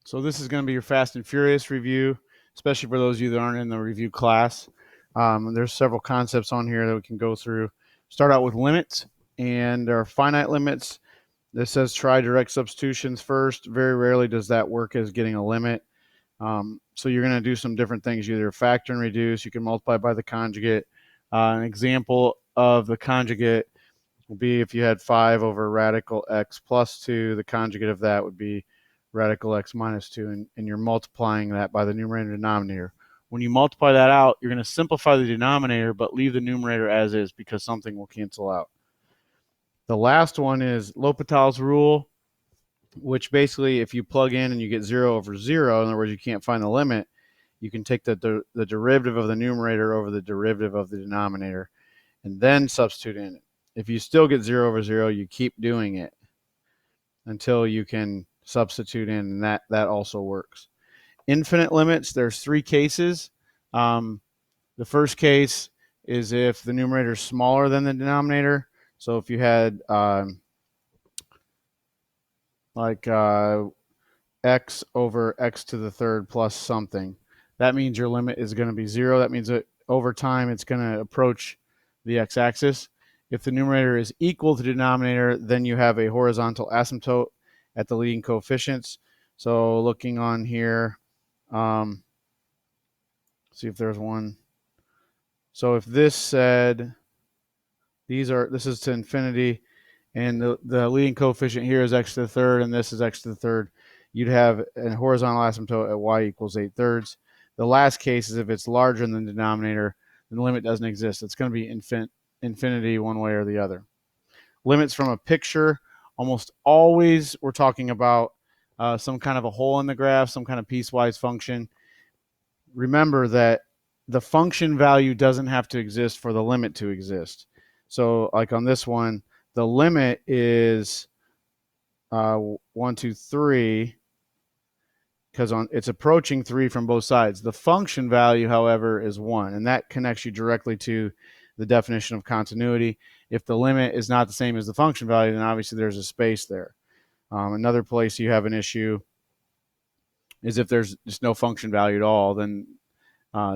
So this is going to be your Fast and Furious review, especially for those of you that aren't in the review class. There's several concepts on here that we can go through. Start out with limits, and there are finite limits. This says try direct substitutions first. Very rarely does that work as getting a limit. So you're going to do some different things. You either factor and reduce. You can multiply by the conjugate. An example of the conjugate will be if you had 5 over radical x plus 2, the conjugate of that would be radical x minus 2, and you're multiplying that by the numerator and denominator. When you multiply that out, you're going to simplify the denominator, but leave the numerator as is because something will cancel out. The last one is L'Hopital's rule, which basically if you plug in and you get 0 over 0, in other words, you can't find the limit, you can take the derivative of the numerator over the derivative of the denominator and then substitute in it. If you still get 0 over 0, you keep doing it until you can substitute in, and that also works. Infinite limits, there's 3 cases. The first case is if the numerator is smaller than the denominator. So if you had x over x to the third plus something, that means your limit is going to be 0. That means that over time it's going to approach the x-axis. If the numerator is equal to the denominator, then you have a horizontal asymptote at the leading coefficients. So looking on here, see if there's one. So if this said this is to infinity, and the leading coefficient here is x to the third, and this is x to the third, you'd have a horizontal asymptote at y equals 8/3. The last case is if it's larger than the denominator, then the limit doesn't exist. It's going to be infinity one way or the other. Limits from a picture, almost always we're talking about some kind of a hole in the graph, some kind of piecewise function. Remember that the function value doesn't have to exist for the limit to exist. So like on this one, the limit is 1, 2, 3, because it's approaching 3 from both sides. The function value, however, is 1, and that connects you directly to the definition of continuity. If the limit is not the same as the function value, then obviously there's a space there. Another place you have an issue is if there's just no function value at all, then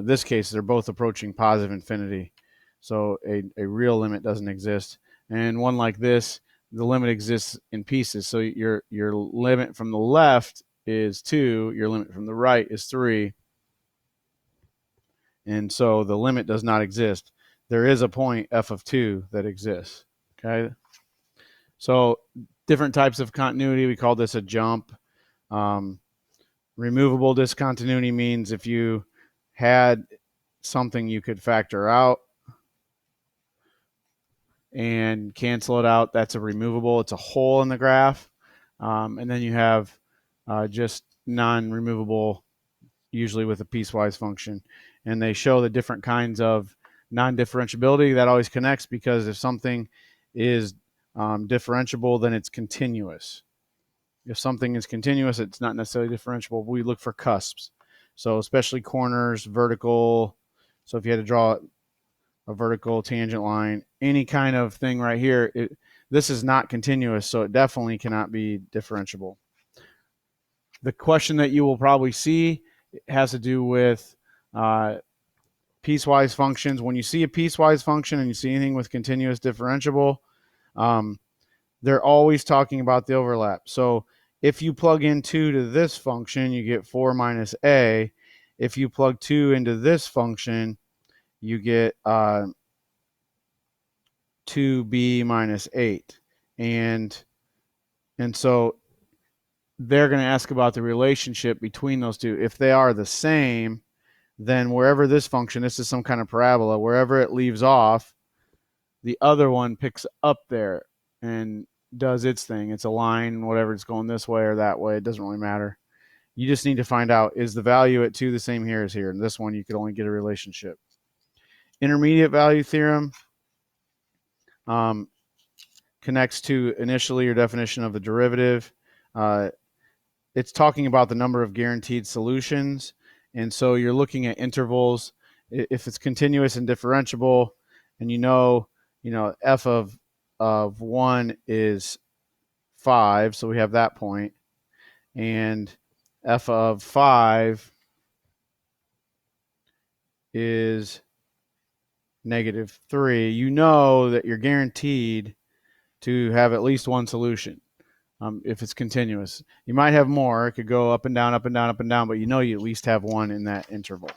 this case they're both approaching positive infinity. So a real limit doesn't exist. And one like this, the limit exists in pieces. So your limit from the left is 2, your limit from the right is 3. And so the limit does not exist. There is a point f of 2 that exists. Okay. So different types of continuity, we call this a jump. Removable discontinuity means if you had something you could factor out and cancel it out, that's a removable. It's a hole in the graph. And then you have just non-removable, usually with a piecewise function. And they show the different kinds of non-differentiability. That always connects because if something is differentiable, then it's continuous. If something is continuous, it's not necessarily differentiable. We look for cusps. So especially corners, vertical. So if you had to draw a vertical tangent line, any kind of thing right here, this is not continuous, so it definitely cannot be differentiable. The question that you will probably see has to do with piecewise functions. When you see a piecewise function and you see anything with continuous differentiable, they're always talking about the overlap. So if you plug in 2 to this function, you get 4 minus a. If you plug 2 into this function, you get 2b minus 8. And so they're going to ask about the relationship between those two. If they are the same, then wherever this function, this is some kind of parabola, wherever it leaves off, the other one picks up there and does its thing. It's a line, whatever, it's going this way or that way. It doesn't really matter. You just need to find out, is the value at 2 the same here as here? And this one, you could only get a relationship. Intermediate value theorem connects to initially your definition of the derivative. It's talking about the number of guaranteed solutions. And so you're looking at intervals. If it's continuous and differentiable, and you know f of 1 is 5, so we have that point, and f of 5 is -3, you know that you're guaranteed to have at least one solution if it's continuous. You might have more. It could go up and down, up and down, up and down, but you know you at least have one in that interval.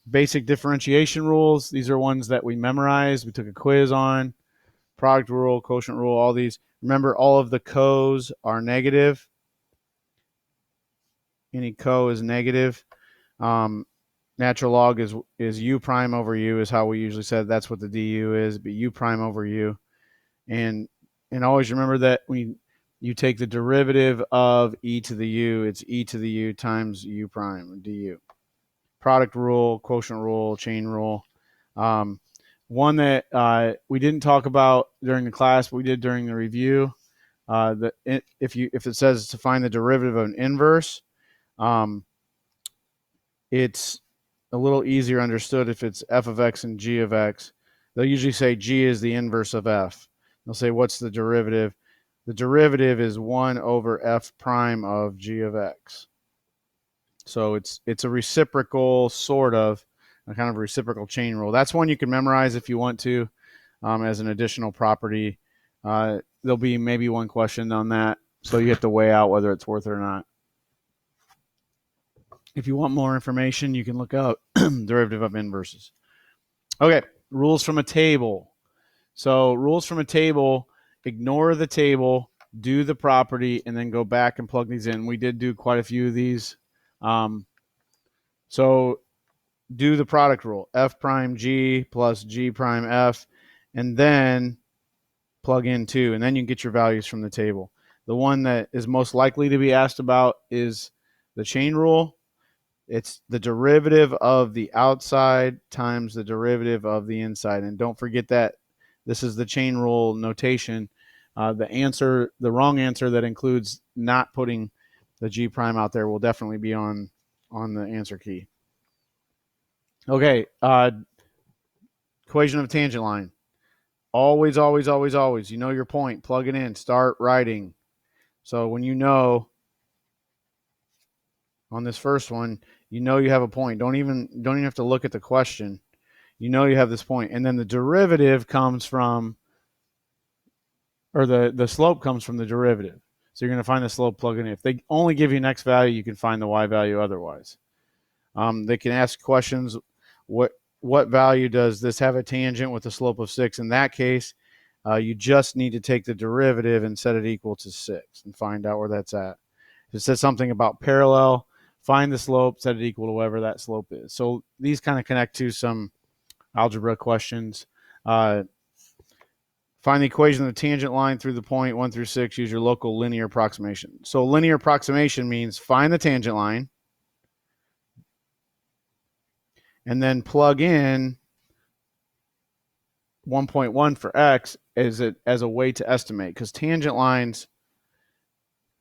Basic differentiation rules. These are ones that we memorized. We took a quiz on. Product rule, quotient rule, all these. Remember, all of the co's are negative. Any co is negative. Natural log is u prime over u is how we usually said. That's what the du is, but u prime over u. And always remember that when you take the derivative of e to the u, it's e to the u times u prime, du. Product rule, quotient rule, chain rule. One that we didn't talk about during the class, but we did during the review. If it says to find the derivative of an inverse, it's a little easier understood if it's f of x and g of x. They'll usually say g is the inverse of f. They'll say, what's the derivative? The derivative is 1 over f prime of g of x. So it's a reciprocal, sort of, a kind of reciprocal chain rule. That's one you can memorize if you want to as an additional property. There'll be maybe one question on that, so you have to weigh out whether it's worth it or not. If you want more information, you can look up derivative of inverses. Okay, rules from a table. So rules from a table, ignore the table, do the property, and then go back and plug these in. We did do quite a few of these. So do the product rule, f prime g plus g prime f, and then plug in 2, and then you can get your values from the table. The one that is most likely to be asked about is the chain rule. It's the derivative of the outside times the derivative of the inside. And don't forget that this is the chain rule notation. The wrong answer that includes not putting the g prime out there will definitely be on the answer key. Okay, equation of a tangent line. Always, always, always, always. You know your point. Plug it in. Start writing. So when you know on this first one, you know you have a point. Don't even have to look at the question. You know you have this point. And then the derivative comes from, or the slope comes from the derivative. So you're going to find the slope, plug it in. If they only give you an x value, you can find the y value otherwise. They can ask questions. What value does this have a tangent with a slope of 6? In that case, you just need to take the derivative and set it equal to 6 and find out where that's at. If it says something about parallel, find the slope, set it equal to whatever that slope is. So these kind of connect to some algebra questions. Find the equation of the tangent line through the point 1 through 6. Use your local linear approximation. So linear approximation means find the tangent line and then plug in 1.1 for x as a way to estimate. Because tangent lines,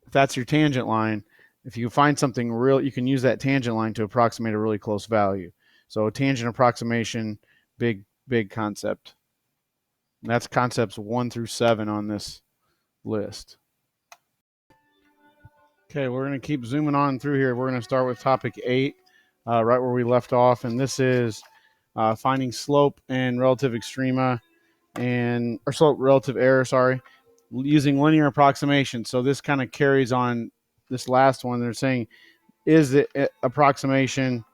if that's your tangent line, if you find something real, you can use that tangent line to approximate a really close value. So tangent approximation, big concept. And that's concepts 1 through 7 on this list. Okay, we're going to keep zooming on through here. We're going to start with topic 8, right where we left off. And this is finding slope and relative extrema, or slope relative error, using linear approximation. So this kind of carries on this last one. They're saying, is the approximation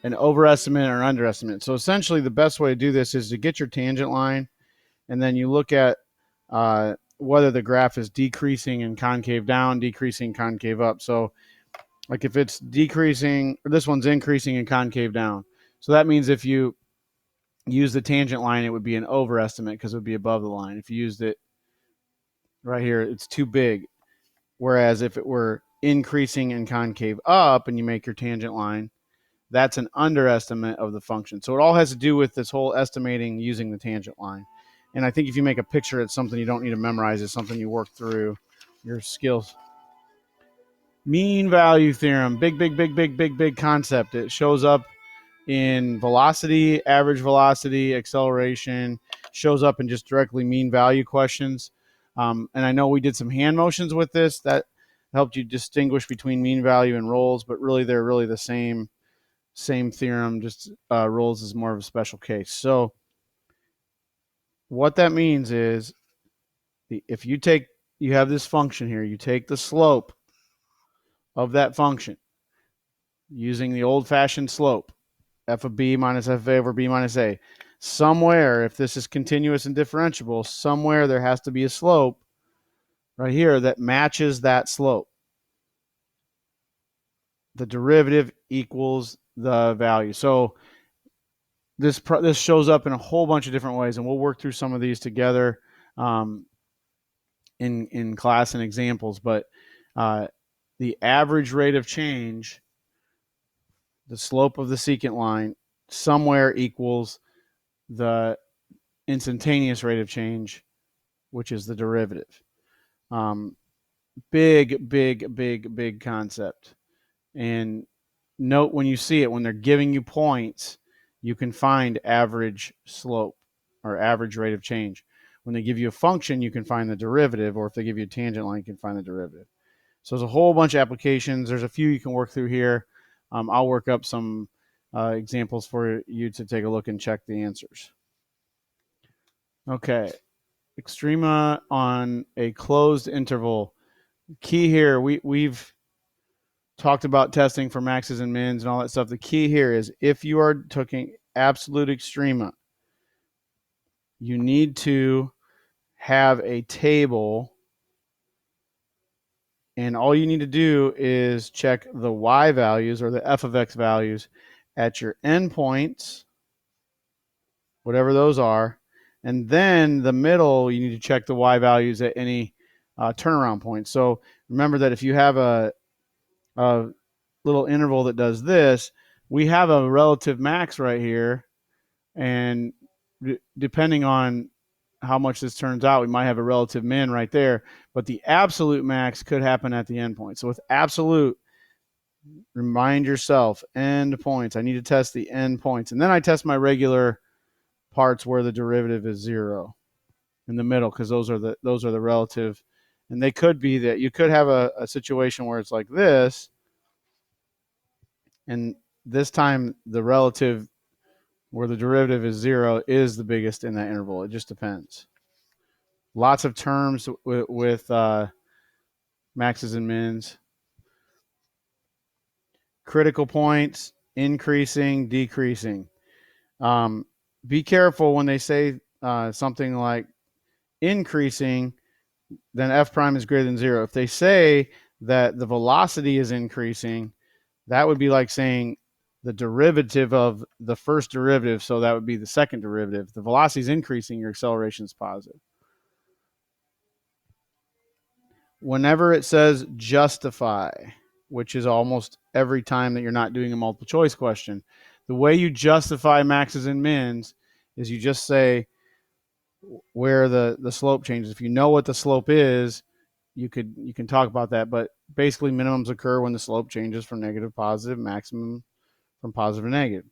an overestimate or underestimate? So essentially the best way to do this is to get your tangent line, and then you look at whether the graph is decreasing and concave down, decreasing, concave up. So like if it's decreasing, or this one's increasing and concave down. So that means if you use the tangent line, it would be an overestimate because it would be above the line. If you used it right here, it's too big. Whereas if it were increasing and concave up and you make your tangent line, that's an underestimate of the function. So it all has to do with this whole estimating using the tangent line. And I think if you make a picture, it's something you don't need to memorize. It's something you work through your skills. Mean value theorem, big concept. It shows up in velocity, average velocity, acceleration. shows up in just directly mean value questions. And I know we did some hand motions with this that helped you distinguish between mean value and rolls, but really they're really the same theorem, just rolls is more of a special case. So what that means is if you have this function here, you take the slope of that function using the old-fashioned slope, f of b minus f of a over b minus a. Somewhere, if this is continuous and differentiable, somewhere there has to be a slope right here that matches that slope. The derivative equals the value. So this shows up in a whole bunch of different ways, and we'll work through some of these together in class and examples. But the average rate of change, the slope of the secant line, somewhere equals the instantaneous rate of change, which is the derivative. Big concept. And note when you see it, when they're giving you points, you can find average slope or average rate of change. When they give you a function, you can find the derivative, or if they give you a tangent line, you can find the derivative. So there's a whole bunch of applications. There's a few you can work through here. I'll work up some examples for you to take a look and check the answers. Okay, extrema on a closed interval. Key here, we've talked about testing for maxes and mins and all that stuff. The key here is if you are taking absolute extrema, you need to have a table, and all you need to do is check the y values or the f of x values at your endpoints, whatever those are, and then the middle, you need to check the y values at any turnaround point. So remember that if you have a little interval that does this, we have a relative max right here, and depending on how much this turns out, we might have a relative min right there, but the absolute max could happen at the endpoint. So with absolute, remind yourself, endpoints. I need to test the endpoints, and then I test my regular parts where the derivative is 0 in the middle, because those are the relative, and they could be that you could have a situation where it's like this, and this time the relative where the derivative is 0 is the biggest in that interval. It just depends. Lots of terms with maxes and mins. Critical points, increasing, decreasing. Be careful when they say something like increasing, then f prime is greater than 0. If they say that the velocity is increasing, that would be like saying the derivative of the first derivative, so that would be the second derivative. The velocity is increasing, your acceleration is positive. Whenever it says justify, which is almost every time that you're not doing a multiple choice question, the way you justify maxes and mins is you just say where the slope changes. If you know what the slope is, you can talk about that, but basically minimums occur when the slope changes from negative to positive, maximum from positive to negative.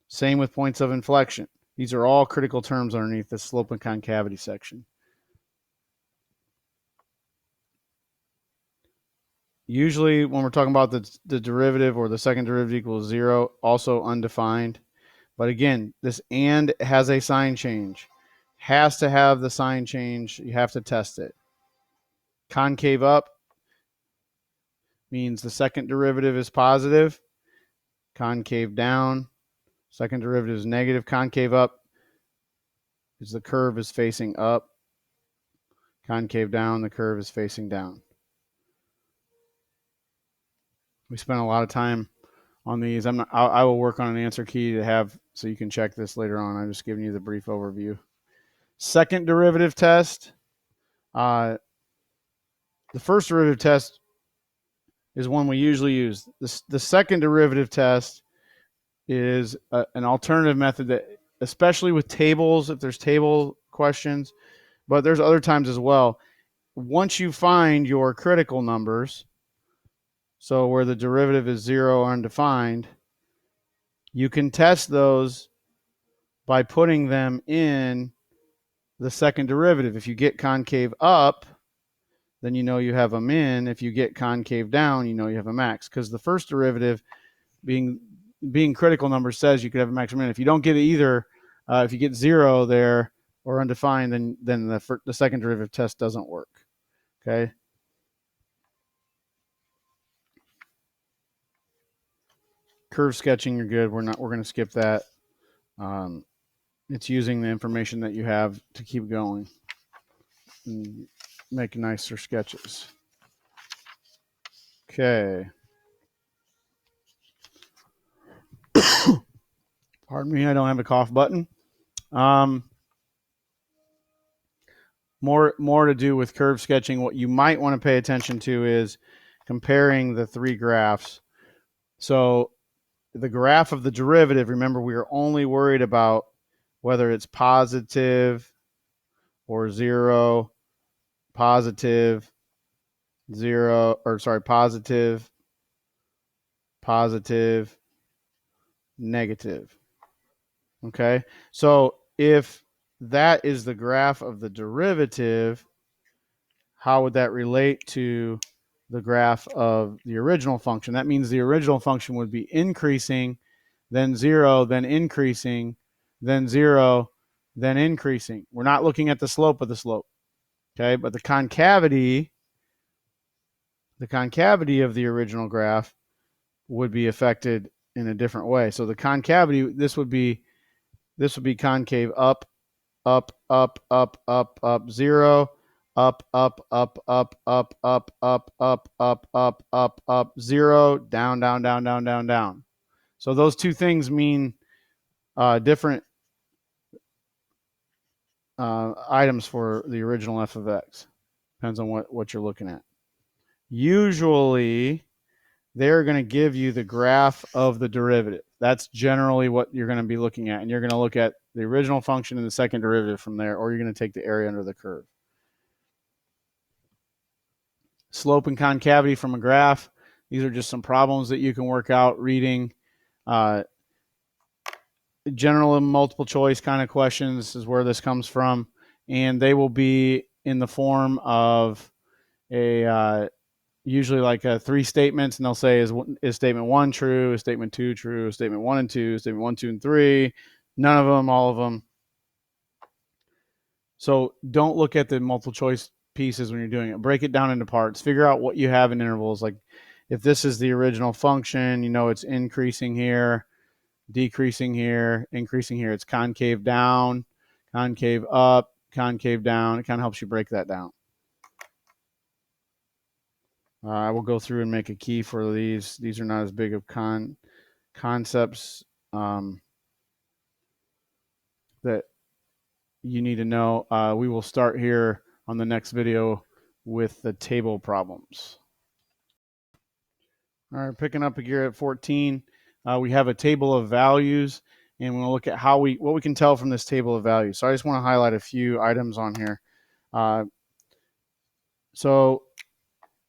Same with points of inflection. These are all critical terms underneath the slope and concavity section. Usually when we're talking about the derivative or the second derivative equals 0, also undefined. But again, this and has a sign change. Has to have the sign change. You have to test it. Concave up means the second derivative is positive. Concave down, second derivative is negative. Concave up is the curve is facing up. Concave down, the curve is facing down. We spent a lot of time on these. I will work on an answer key to have so you can check this later on. I'm just giving you the brief overview. Second derivative test. The first derivative test is one we usually use. The second derivative test is an alternative method that, especially with tables, if there's table questions, but there's other times as well. Once you find your critical numbers, so where the derivative is 0 or undefined, you can test those by putting them in the second derivative. If you get concave up, then you know you have a min. If you get concave down, you know you have a max, because the first derivative being critical number says you could have a max or min. If you don't get it either, if you get 0 there or undefined, then the second derivative test doesn't work. Okay. Curve sketching, you're good. We're going to skip that. It's using the information that you have to keep going and make nicer sketches. Okay. Pardon me, I don't have a cough button. More to do with curve sketching. What you might want to pay attention to is comparing the three graphs. So the graph of the derivative, remember, we are only worried about whether it's positive or 0, positive, 0, or sorry, positive, positive, negative. Okay, so if that is the graph of the derivative, how would that relate to the graph of the original function? That means the original function would be increasing, then 0, then increasing, then 0, then increasing. We're not looking at the slope of the slope. Okay, but the concavity of the original graph would be affected in a different way. So the concavity, this would be concave up, up, up, up, up, up, 0, up, up, up, up, up, up, up, up, up, up, up, up, 0, down, down, down, down, down, down. So those two things mean different items for the original f of x. Depends on what you're looking at. Usually, they're going to give you the graph of the derivative. That's generally what you're going to be looking at. And you're going to look at the original function and the second derivative from there, or you're going to take the area under the curve. Slope and concavity from a graph. These are just some problems that you can work out reading. General and multiple choice kind of questions is where this comes from. And they will be in the form of a usually like 3 statements, and they'll say, is statement 1 true, is statement 2 true, is statement 1 and 2, statement 1, 2, and 3, none of them, all of them. So don't look at the multiple choice pieces when you're doing it. Break it down into parts. Figure out what you have in intervals. Like if this is the original function, you know it's increasing here, decreasing here, increasing here. It's concave down, concave up, concave down. It kind of helps you break that down. I will go through and make a key for these. These are not as big of concepts that you need to know. We will start here on the next video with the table problems. All right, picking up here at 14, we have a table of values, and we'll look at what we can tell from this table of values. So I just want to highlight a few items on here. So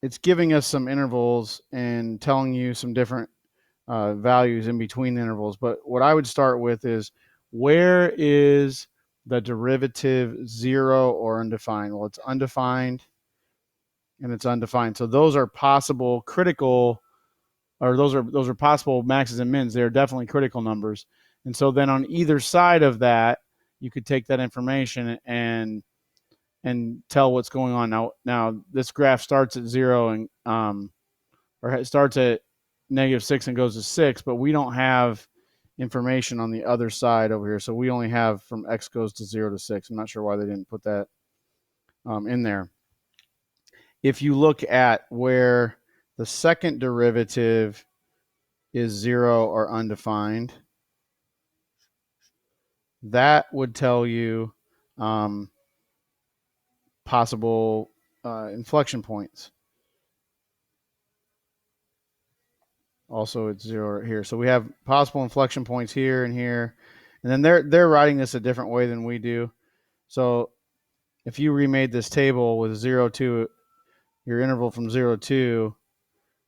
it's giving us some intervals and telling you some different values in between the intervals. But what I would start with is, where is the derivative 0 or undefined? Well, it's undefined and it's undefined. So those are possible critical, or those are possible maxes and mins. They're definitely critical numbers. And so then on either side of that, you could take that information and tell what's going on. Now this graph starts at 0 and or it starts at -6 and goes to 6, but we don't have information on the other side over here. So we only have from x goes to 0 to 6. I'm not sure why they didn't put that in there. If you look at where the second derivative is 0 or undefined, that would tell you possible inflection points. Also, it's 0 here. So we have possible inflection points here and here. And then they're writing this a different way than we do. So if you remade this table with 0 to your interval from 0 to 2,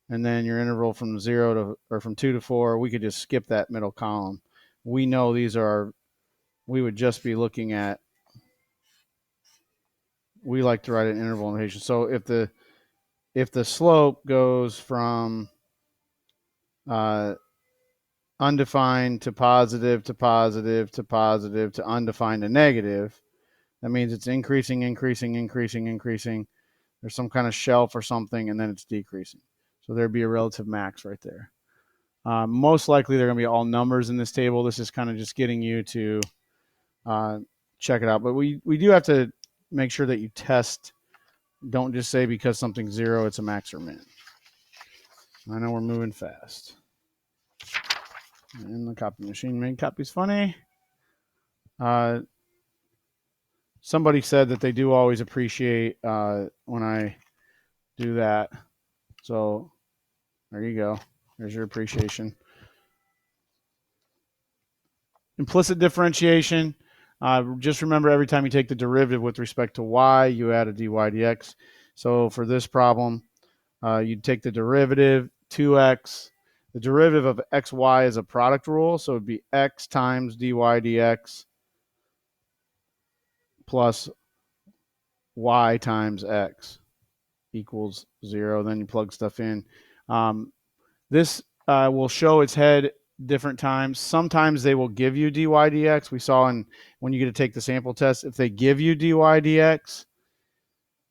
and then your interval from 0 to, or from 2 to 4, we could just skip that middle column. We know these are, we would just be looking at we like to write an interval notation. So if the slope goes from undefined to positive to positive to positive to undefined to negative, that means it's increasing, increasing, increasing, increasing. There's some kind of shelf or something, and then it's decreasing. So there'd be a relative max right there. Most likely they're going to be all numbers in this table. This is kind of just getting you to check it out. But we do have to make sure that you test. Don't just say because something's 0, it's a max or min. I know we're moving fast. And the copy machine made copies funny. Somebody said that they do always appreciate when I do that. So there you go. There's your appreciation. Implicit differentiation. Just remember every time you take the derivative with respect to y, you add a dy dx. So for this problem, you'd take the derivative 2x. The derivative of xy is a product rule, so it would be x times dy dx plus y times x equals 0. Then you plug stuff in. This will show its head different times. Sometimes they will give you dy dx. We saw when you get to take the sample test, if they give you dy dx,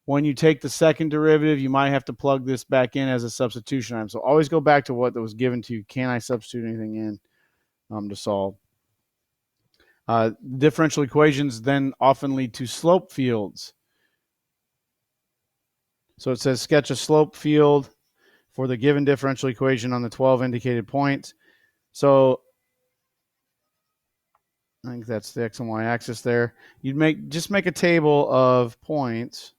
when you take the second derivative, you might have to plug this back in as a substitution item. So always go back to what was given to you. Can I substitute anything in to solve? Differential equations then often lead to slope fields. So it says sketch a slope field for the given differential equation on the 12 indicated points. So I think that's the x and y axis there. You'd just make a table of points,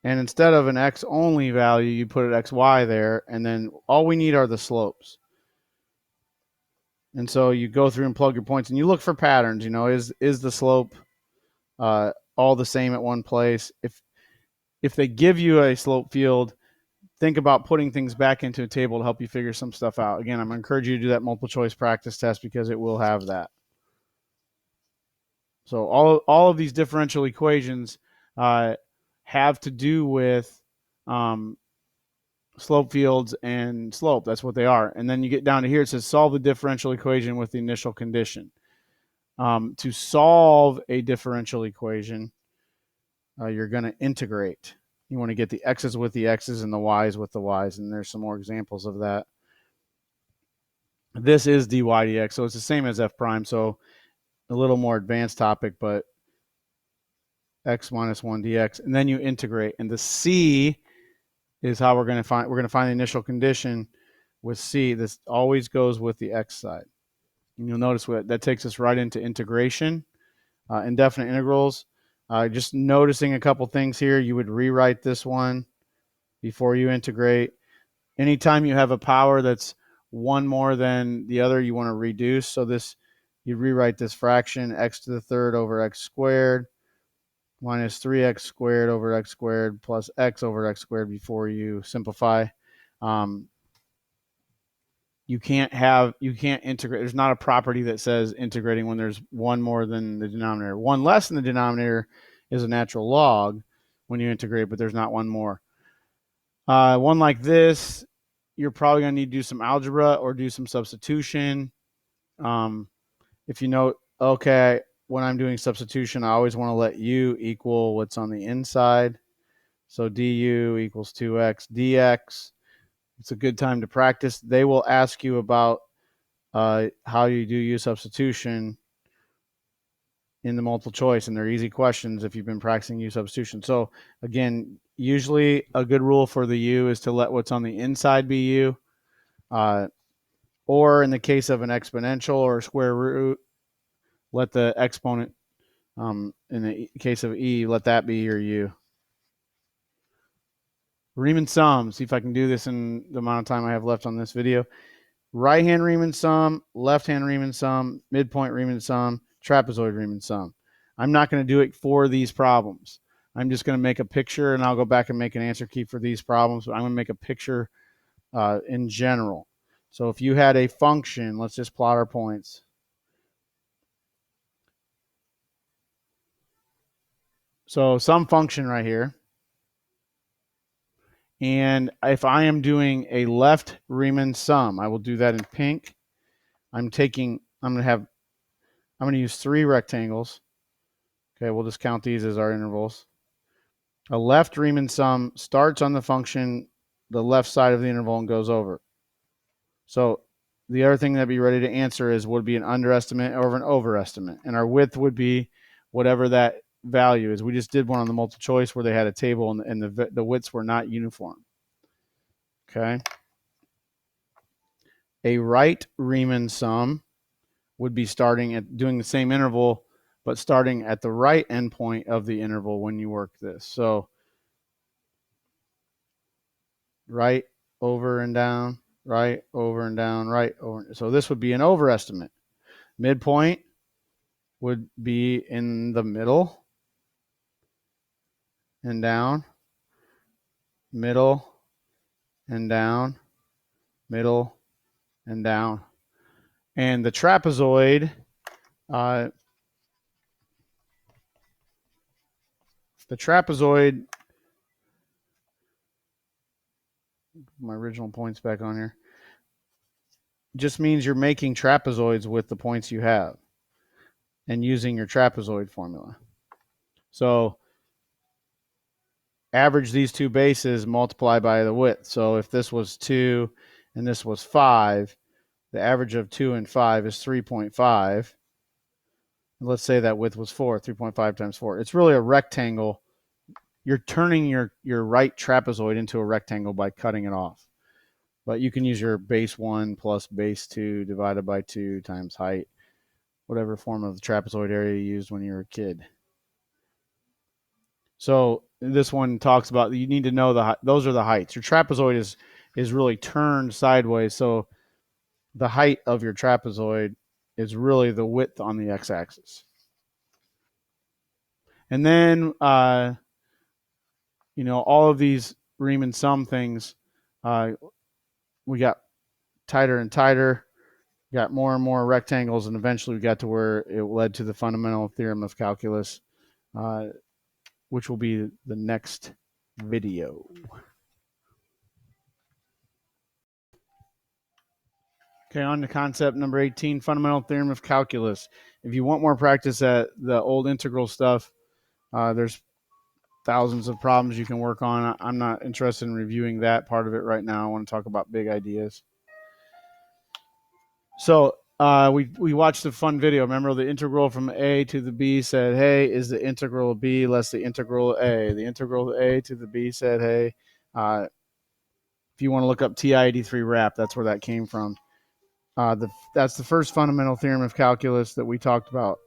and instead of an x only value, you put an xy there, and then all we need are the slopes. And so you go through and plug your points, and you look for patterns. You know, is the slope all the same at one place? If they give you a slope field, think about putting things back into a table to help you figure some stuff out. Again, I'm going to encourage you to do that multiple choice practice test because it will have that. So all of these differential equations have to do with slope fields and slope. That's what they are. And then you get down to here, it says solve the differential equation with the initial condition. To solve a differential equation, you're going to integrate. You want to get the x's with the x's and the y's with the y's, and there's some more examples of that. This is dy dx, so it's the same as f prime, so a little more advanced topic, but x minus 1 dx, and then you integrate. And the c is how we're going to find the initial condition with c. This always goes with the x side. And you'll notice that takes us right into integration, indefinite integrals. Just noticing a couple things here, you would rewrite this one before you integrate. Anytime you have a power that's one more than the other, you want to reduce. So you rewrite this fraction, x to the third over x squared minus 3x squared over x squared plus x over x squared before you simplify. You can't integrate. There's not a property that says integrating when there's one more than the denominator. One less than the denominator is a natural log when you integrate, but there's not one more. One like this, you're probably going to need to do some algebra or do some substitution. If you know, okay, when I'm doing substitution, I always want to let u equal what's on the inside. So du equals 2x dx. It's a good time to practice. They will ask you about how you do u substitution in the multiple choice, and they're easy questions if you've been practicing u substitution. So again, usually a good rule for the u is to let what's on the inside be u, or in the case of an exponential or a square root, let the exponent, in the case of e, let that be your u. Riemann sum. See if I can do this in the amount of time I have left on this video. Right-hand Riemann sum, left-hand Riemann sum, midpoint Riemann sum, trapezoid Riemann sum. I'm not going to do it for these problems. I'm just going to make a picture, and I'll go back and make an answer key for these problems, but I'm going to make a picture in general. So if you had a function, let's just plot our points. So some function right here. And if I am doing a left Riemann sum, I will do that in pink. I'm going to use 3 rectangles. Okay, we'll just count these as our intervals. A left Riemann sum starts on the function, the left side of the interval, and goes over. So the other thing that'd be ready to answer is would be an underestimate or an overestimate. And our width would be whatever that value is. We just did one on the multiple choice where they had a table and the widths were not uniform. Okay. A right Riemann sum would be starting at doing the same interval, but starting at the right endpoint of the interval when you work this. So right over and down, right over and down, right over. So this would be an overestimate. Midpoint would be in the middle and down, middle and down, middle and down. And the trapezoid, my original points back on here, just means you're making trapezoids with the points you have and using your trapezoid formula. So average these two bases, multiply by the width. So if this was 2 and this was 5, the average of 2 and 5 is 3.5. Let's say that width was 4, 3.5 times 4. It's really a rectangle. You're turning your right trapezoid into a rectangle by cutting it off. But you can use your base 1 plus base 2 divided by 2 times height, whatever form of the trapezoid area you used when you were a kid. So this one talks about you need to know those are the heights. Your trapezoid is really turned sideways, so the height of your trapezoid is really the width on the x-axis. And then all of these Riemann sum things, we got tighter and tighter, got more and more rectangles, and eventually we got to where it led to the fundamental theorem of calculus, which will be the next video. Okay, on to concept number 18, fundamental theorem of calculus. If you want more practice at the old integral stuff, there's thousands of problems you can work on. I'm not interested in reviewing that part of it right now. I want to talk about big ideas. So we watched a fun video. Remember the integral from A to the B said, hey, is the integral of B less the integral of A? The integral of A to the B said, hey, if you want to look up TI-83 wrap, that's where that came from. That's the first fundamental theorem of calculus that we talked about.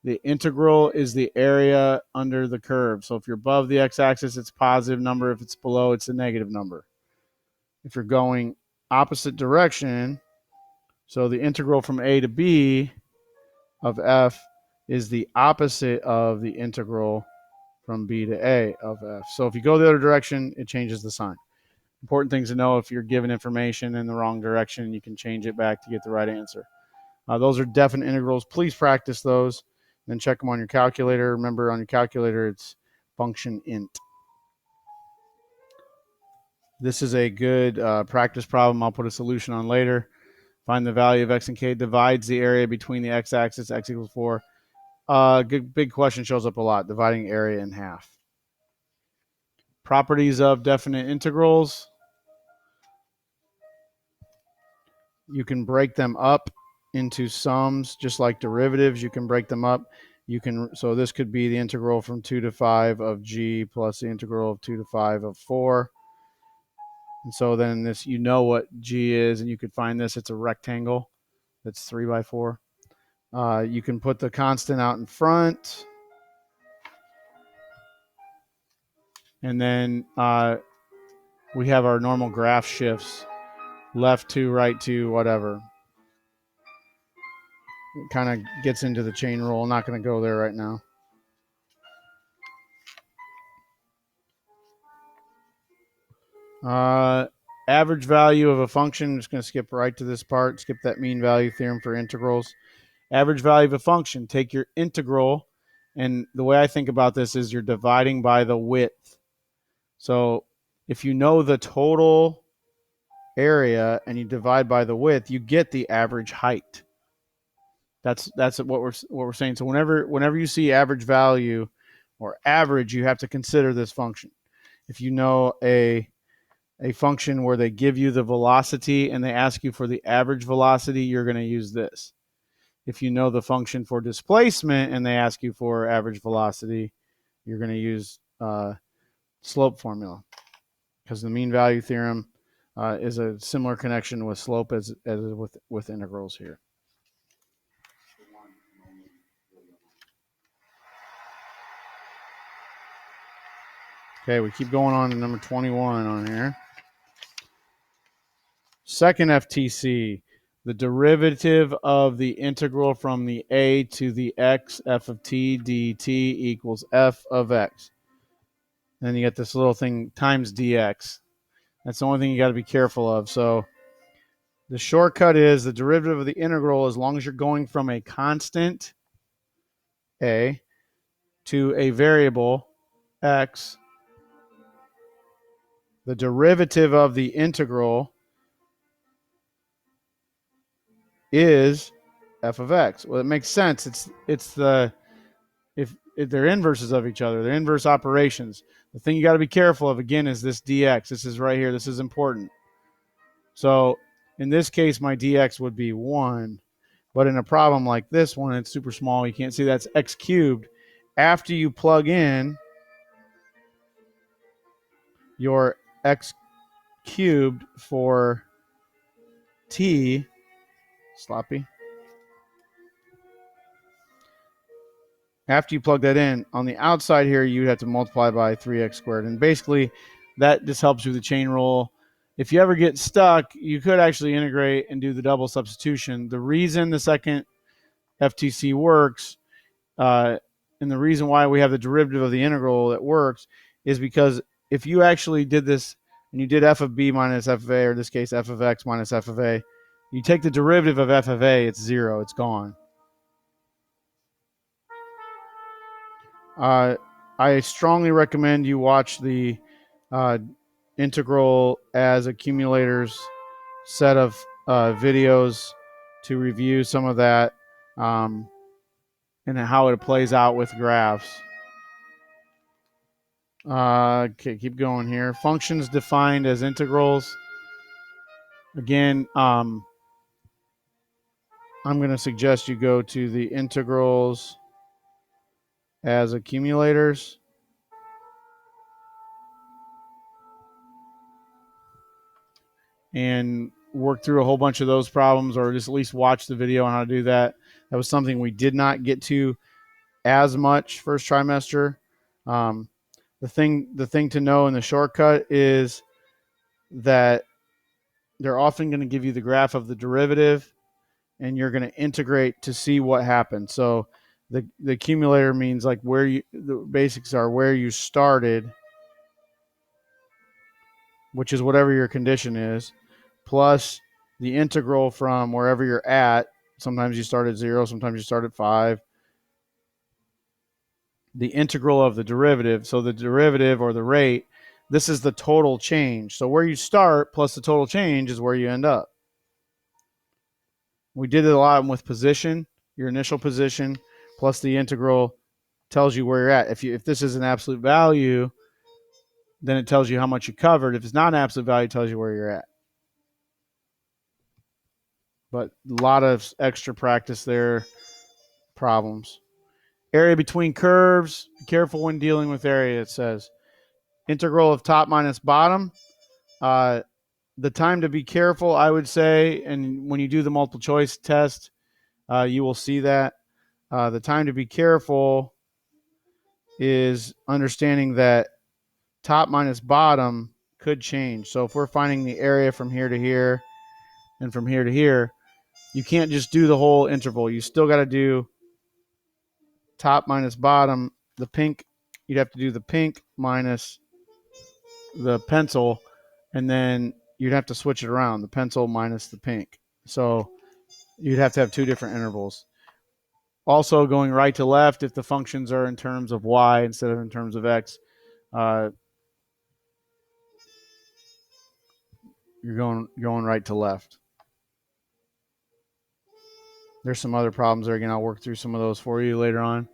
The integral is the area under the curve. So if you're above the x-axis, it's a positive number. If it's below, it's a negative number. If you're going opposite direction, so the integral from A to B of f is the opposite of the integral from B to A of f. So if you go the other direction, it changes the sign. Important things to know: if you're given information in the wrong direction, you can change it back to get the right answer. Those are definite integrals. Please practice those. Then check them on your calculator. Remember, on your calculator, it's function int. This is a good practice problem. I'll put a solution on later. Find the value of x and k, divides the area between the x-axis, x equals 4. Big question shows up a lot, dividing area in half. Properties of definite integrals. You can break them up into sums, just like derivatives. You can break them up. So this could be the integral from 2 to 5 of g plus the integral of 2 to 5 of 4. And so then this, you know what g is, and you could find this. It's a rectangle that's 3 by 4. You can put the constant out in front. And then we have our normal graph shifts, left to, right to, whatever. It kind of gets into the chain rule. I'm not going to go there right now. Average value of a function. I'm just going to skip right to this part. Skip that mean value theorem for integrals. Average value of a function. Take your integral And the way I think about this is you're dividing by the width. So if you know the total area and you divide by the width, you get the average height. That's what we're saying. So whenever you see average value or average, you have to consider this function. If you know a function where they give you the velocity and they ask you for the average velocity, you're going to use this. If you know the function for displacement and they ask you for average velocity, you're going to use slope formula, because the mean value theorem is a similar connection with slope as with integrals here. Okay, we keep going on to number 21 on here. Second FTC, the derivative of the integral from the a to the x f of t dt equals f of x. Then you get this little thing times dx. That's the only thing you got to be careful of. So the shortcut is the derivative of the integral, as long as you're going from a constant a to a variable x, the derivative of the integral is f of x. Well, it makes sense. It's the if they're inverses of each other, they're inverse operations. The thing you got to be careful of again is this dx. This is right here. This is important. So in this case, my dx would be 1. But in a problem like this one, it's super small. You can't see that's x cubed. After you plug in your x cubed for t, sloppy. After you plug that in, on the outside here, you'd have to multiply by 3x squared. And basically, that just helps you with the chain rule. If you ever get stuck, you could actually integrate and do the double substitution. The reason the second FTC works, and the reason why we have the derivative of the integral that works, is because if you actually did this and you did f of b minus f of a, or in this case f of x minus f of a, you take the derivative of f of a, it's 0, it's gone. I strongly recommend you watch the integral as accumulators set of videos to review some of that and how it plays out with graphs. Okay, keep going here. Functions defined as integrals. Again, I'm going to suggest you go to the integrals as accumulators. And work through a whole bunch of those problems, or just at least watch the video on how to do that. That was something we did not get to as much first trimester. The thing to know in the shortcut is that they're often going to give you the graph of the derivative, and you're going to integrate to see what happens. So the accumulator means like the basics are where you started, which is whatever your condition is, plus the integral from wherever you're at. Sometimes you start at 0, sometimes you start at 5. The integral of the derivative. So the derivative, or the rate, this is the total change. So where you start plus the total change is where you end up. We did it a lot with position. Your initial position plus the integral tells you where you're at. If this is an absolute value, then it tells you how much you covered. If it's not an absolute value, it tells you where you're at. But a lot of extra practice there. Problems. Area between curves. Be careful when dealing with area, it says. Integral of top minus bottom. The time to be careful, I would say, and when you do the multiple choice test, you will see that. The time to be careful is understanding that top minus bottom could change. So if we're finding the area from here to here and from here to here, you can't just do the whole interval. You still got to do top minus bottom. The pink, you'd have to do the pink minus the pencil, and then you'd have to switch it around, the pencil minus the pink. So you'd have to have 2 different intervals. Also, going right to left, if the functions are in terms of y instead of in terms of x, you're going right to left. There's some other problems there. Again, I'll work through some of those for you later on.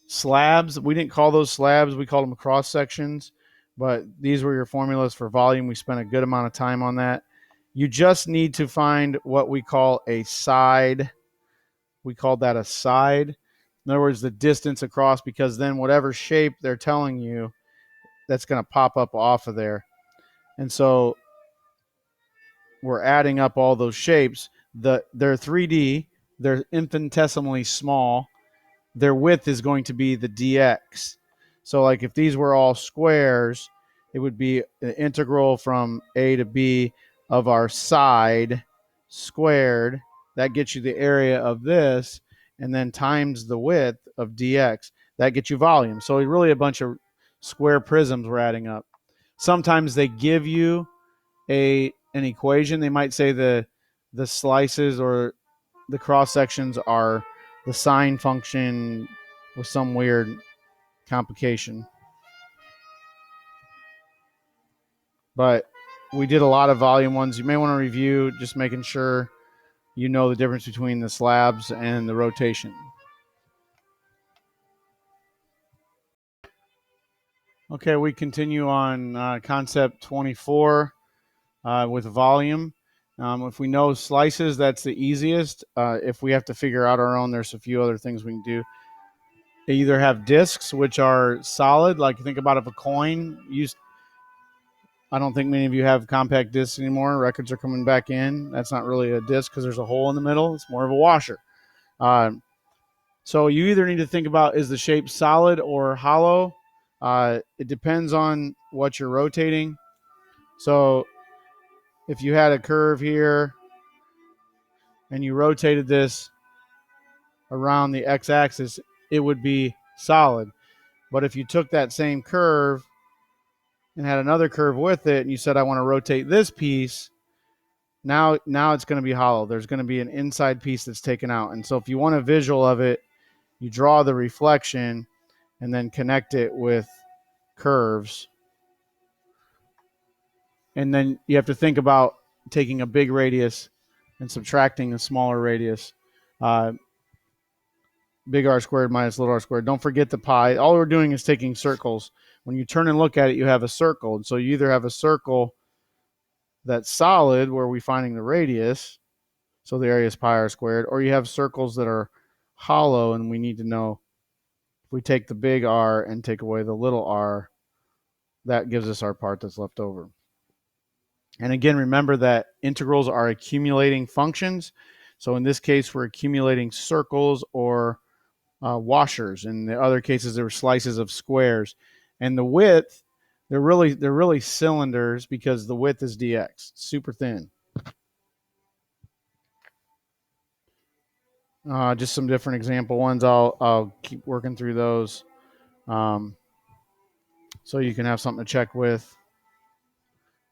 Slabs, we didn't call those slabs. We called them cross sections, but these were your formulas for volume. We spent a good amount of time on that. You just need to find what we call a side. We called that a side. In other words, the distance across, because then whatever shape they're telling you, that's going to pop up off of there. And so we're adding up all those shapes. They're 3D. They're infinitesimally small. Their width is going to be the dx. So like if these were all squares, it would be an integral from a to b of our side squared. That gets you the area of this, and then times the width of dx. That gets you volume. So really a bunch of square prisms we're adding up. Sometimes they give you an equation. They might say the slices or the cross sections are the sine function with some weird complication. But we did a lot of volume ones. You may want to review, just making sure you know the difference between the slabs and the rotation. Okay, we continue on concept 24 with volume. If we know slices, that's the easiest. If we have to figure out our own, there's a few other things we can do. They either have discs, which are solid, like think about if a coin used. I don't think many of you have compact discs anymore. Records are coming back in. That's not really a disc because there's a hole in the middle. It's more of a washer. So you either need to think about, is the shape solid or hollow? It depends on what you're rotating. So if you had a curve here and you rotated this around the x-axis, it would be solid. But if you took that same curve and had another curve with it and you said, I want to rotate this piece, now it's going to be hollow. There's going to be an inside piece that's taken out. And so if you want a visual of it, you draw the reflection and then connect it with curves. And then you have to think about taking a big radius and subtracting a smaller radius. Big R squared minus little r squared. Don't forget the pi. All we're doing is taking circles. When you turn and look at it, you have a circle. And so you either have a circle that's solid, where we're finding the radius, so the area is pi r squared, or you have circles that are hollow, and we need to know if we take the big R and take away the little r, that gives us our part that's left over. And again, remember that integrals are accumulating functions. So in this case, we're accumulating circles or washers. In the other cases, there were slices of squares. And the width, they're really cylinders because the width is dx, super thin. Just some different example ones. I'll keep working through those, so you can have something to check with.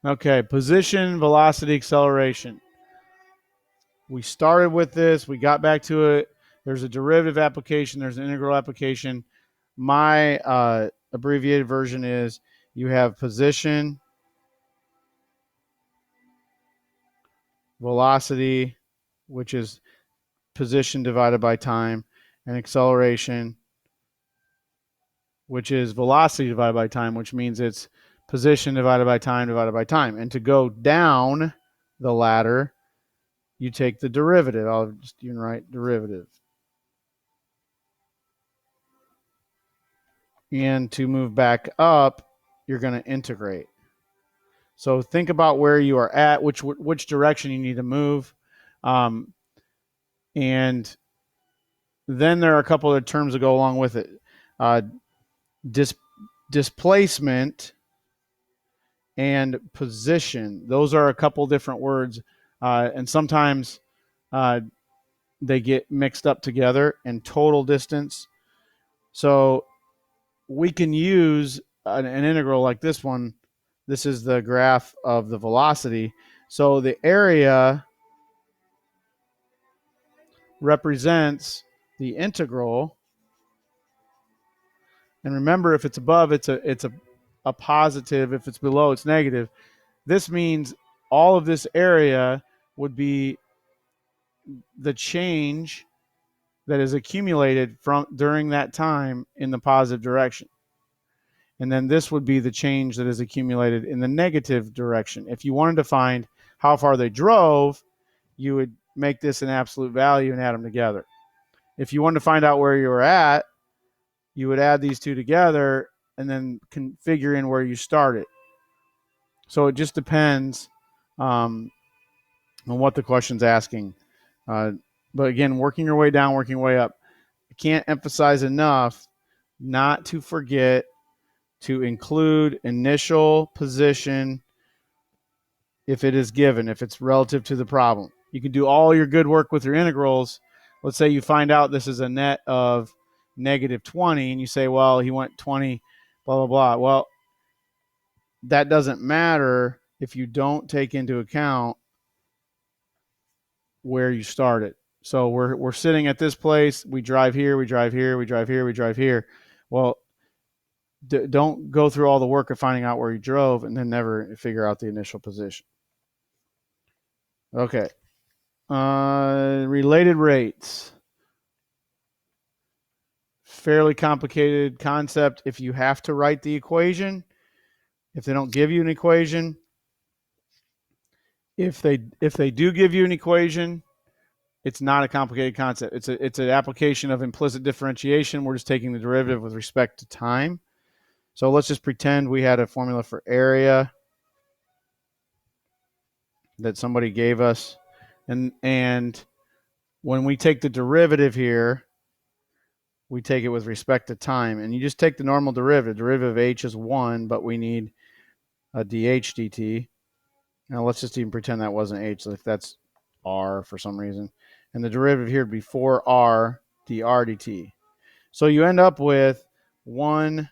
Okay, position, velocity, acceleration. We started with this. We got back to it. There's a derivative application. There's an integral application. My abbreviated version is you have position, velocity, which is position divided by time, and acceleration, which is velocity divided by time, which means it's position divided by time divided by time. And to go down the ladder, you take the derivative. I'll just even write derivative. And to move back up, you're going to integrate. So think about where you are at, which direction you need to move. And then there are a couple of terms that go along with it. Displacement and position. Those are a couple different words. And sometimes they get mixed up together. And total distance. So we can use an integral like this one. This is the graph of the velocity. So the area represents the integral. And remember, if it's above, it's a positive. If it's below, it's negative. This means all of this area would be the change that is accumulated from during that time in the positive direction. And then this would be the change that is accumulated in the negative direction. If you wanted to find how far they drove, you would make this an absolute value and add them together. If you wanted to find out where you were at, you would add these two together and then figure in where you started. So it just depends on what the question's asking. But again, working your way down, working your way up. I can't emphasize enough not to forget to include initial position if it is given, if it's relative to the problem. You can do all your good work with your integrals. Let's say you find out this is a net of negative 20 and you say, well, he went 20, blah, blah, blah. Well, that doesn't matter if you don't take into account where you started. So we're sitting at this place. We drive here, we drive here, we drive here, we drive here. Well, don't go through all the work of finding out where you drove and then never figure out the initial position. Okay. Related rates. Fairly complicated concept if you have to write the equation. If they don't give you an equation, if they do give you an equation, it's not a complicated concept. It's an application of implicit differentiation. We're just taking the derivative with respect to time. So let's just pretend we had a formula for area that somebody gave us. And when we take the derivative here, we take it with respect to time. And you just take the normal derivative. Derivative of h is 1, but we need a dh dt. Now let's just even pretend that wasn't h, if that's r for some reason. And the derivative here would be 4r dr dt. So you end up with 1,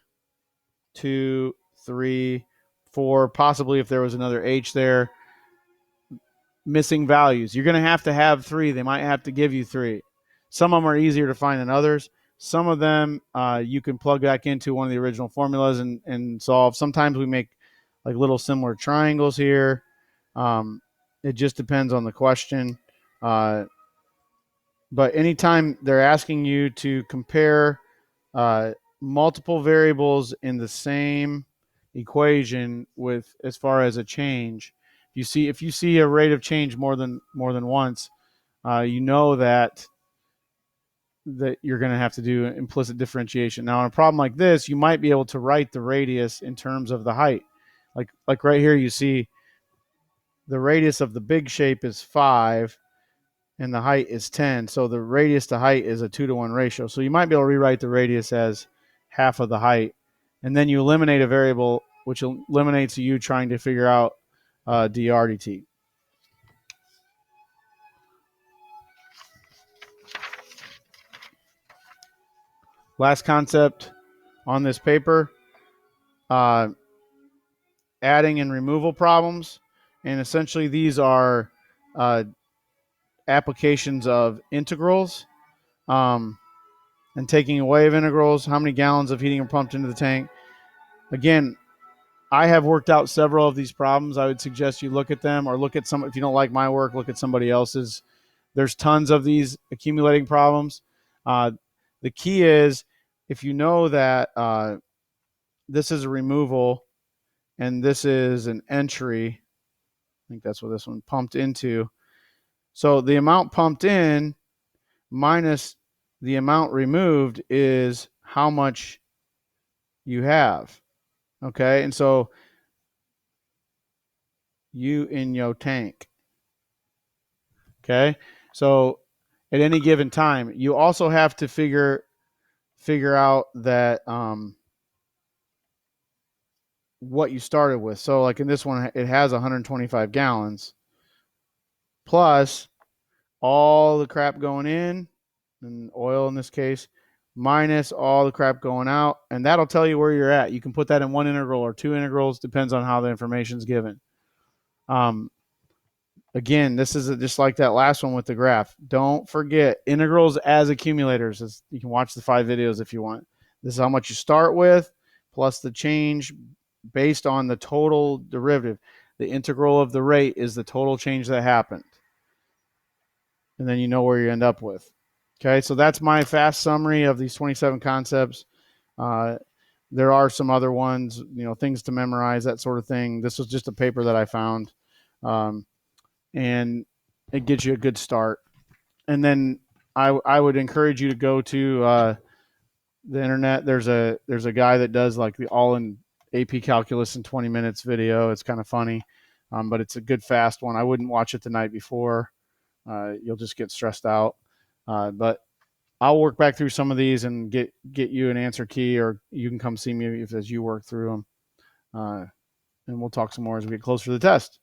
2, 3, 4, possibly if there was another h there, missing values. You're going to have 3. They might have to give you 3. Some of them are easier to find than others. Some of them you can plug back into one of the original formulas and solve. Sometimes we make like little similar triangles here. It just depends on the question. But anytime they're asking you to compare multiple variables in the same equation with as far as a change, if you see a rate of change more than once, you know that you're going to have to do implicit differentiation. Now, in a problem like this, you might be able to write the radius in terms of the height. Like right here, you see the radius of the big shape is 5 and the height is 10. So the radius to height is a 2-to-1 ratio. So you might be able to rewrite the radius as half of the height. And then you eliminate a variable, which eliminates you trying to figure out dr dt. Last concept on this paper, adding and removal problems. And essentially these are applications of integrals and taking away of integrals. How many gallons of heating are pumped into the tank? Again, I have worked out several of these problems. I would suggest you look at them, or look at some. If you don't like my work, look at somebody else's. There's tons of these accumulating problems. The key is, if you know that this is a removal and this is an entry, I think that's what this one pumped into. So the amount pumped in minus the amount removed is how much you have. Okay, and so you in your tank. Okay, so at any given time, you also have to figure out that what you started with. So like in this one, it has 125 gallons plus all the crap going in, and oil in this case, minus all the crap going out, and that'll tell you where you're at. You can put that in one integral or two integrals, depends on how the information is given. Again, this is just like that last one with the graph. Don't forget integrals as accumulators. You can watch the 5 videos if you want. This is how much you start with plus the change based on the total derivative. The integral of the rate is the total change that happened. And then you know where you end up with. Okay, so that's my fast summary of these 27 concepts. There are some other ones, things to memorize, that sort of thing. This was just a paper that I found. And it gives you a good start. And then I would encourage you to go to the internet. There's a guy that does like the all in AP calculus in 20 minutes video. It's kind of funny, but it's a good fast one. I wouldn't watch it the night before. You'll just get stressed out. But I'll work back through some of these and get you an answer key, or you can come see me as you work through them. And we'll talk some more as we get closer to the test.